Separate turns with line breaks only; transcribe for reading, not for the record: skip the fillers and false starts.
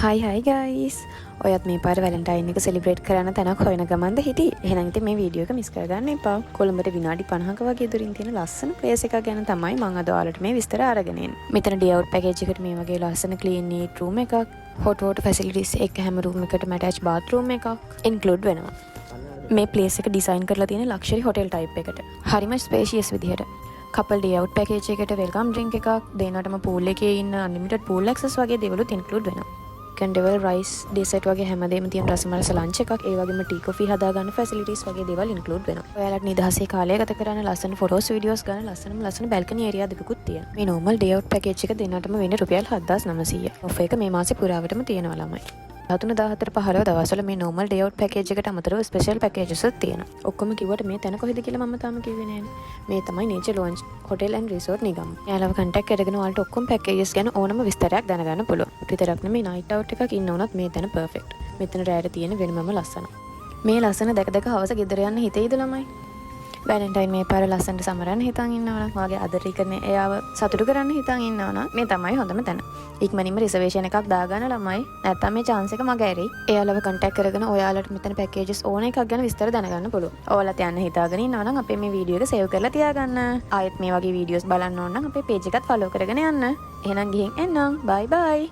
Hi guys. ඔයත් මේ පාර වැලන්ටයින් එක සෙලිබ්‍රේට් කරන්න තැනක් හොයන ගමන්ද හිටියේ. එහෙනම් ඉතින් මේ වීඩියෝ එක මිස් කරගන්න එපා. කොළඹට විනාඩි 50ක වගේ දුරින් තියෙන ලස්සන ප්ලේස් එකක් ගැන තමයි මම අද ඔයාලට මේ විස්තර අරගෙන එන්නේ. මෙතන ඩේ අවුට් පැකේජ් එකට මේ වගේ ලස්සන ක්ලීන් නීට් රූම් එකක්, hot water facilities එක හැම රූම් එකකටම attached bathroom එකක් include වෙනවා. මේ ප්ලේස් එක ඩිසයින් කරලා තියෙන ලක්ෂරි හොටෙල් ටයිප් එකට. හරිම ස්පේෂියස් විදිහට. කපල් ඩේ අවුට් පැකේජ් එකට වෙල්කම් ඩ්‍රින්ක් එකක්, දෙන්නටම pool එකේ ඉන්න unlimited pool access වගේ දේවලුත් include වෙනවා. ඩෙවල් රයිස් ඩෙසර්ට් වගේ හැමදේම තියෙන රසමරස ලන්ච් එකක්, ඒ වගේම ටී කොෆි හදා ගන්න ෆැසිලිටිස් වගේ දේවල් ඉන්ක්ලූඩ් වෙනවා. ඔයාලට නිදහසේ කාලය ගත කරන්න ලස්සන ෆොටෝස් වීඩියෝස් ගන්න ලස්සන බැල්කනි ඒරියා දෙකකුත් තියෙනවා. මේ නෝමල් ඩේ අවුට් පැකේජ් එක දෙන්නටම වෙන්නේ රුපියල් 7900. ඔෆර් එක මේ මාසේ පුරාවටම තියෙනවා ළමයි. 13 දවස්වල මේ නෝමල් ඩේ අවුට් පැකේජ් එකට අමතරව ස්පෙෂල් පැකේජස් උත් තියෙනවා. ඔක්කොම කිව්වට මේ තැන කොහෙද කියලා මම තාම කිව්වේ නෑනේ. මේ තමයි nature lounge hotel and resort නිගම. එයාලව කන්ටැක්ට් කරගෙන ඔයාලට ඔක්කොම පැකේජස් ගැන ඕනම විස්තරයක් දැනගන්න පුළුවන්. විතරක් නෙමෙයි නයිට් අවුට් එකක් ඉන්න උනත් මේ තැන පර්ෆෙක්ට්. මෙතන රැයට තියෙන වෙනමම ලස්සන. මේ ලස්සන දැක හවස ගෙදර යන්න හිතෙයිද ළමයි? වැලන්ටයින් මේ පාර ලස්සනට සමරන්න හිතන් ඉන්නවනම්, වාගේ ආදරය කරන එයාව සතුටු කරන්න හිතන් ඉන්නවනම් මේ තමයි හොඳම තැන. ඉක්මනින්ම රිසර්වේෂන් එකක් දාගන්න ළමයි. නැත්නම් මේ chance එක මග ඇරෙයි. එයාලව contact කරගෙන ඔයාලට මෙතන packages ඕන එකක් ගැන විස්තර දැනගන්න පුළුවන්. ඔයාලත් යන්න හිතාගෙන ඉන්නවනම් අපේ මේ වීඩියෝ එක save කරලා තියාගන්න. ආයෙත් මේ වගේ වීඩියෝස් බලන්න ඕන නම් අපේ page එකත් follow කරගෙන යන්න. එහෙනම් ගිහින් එන්නම්. bye bye.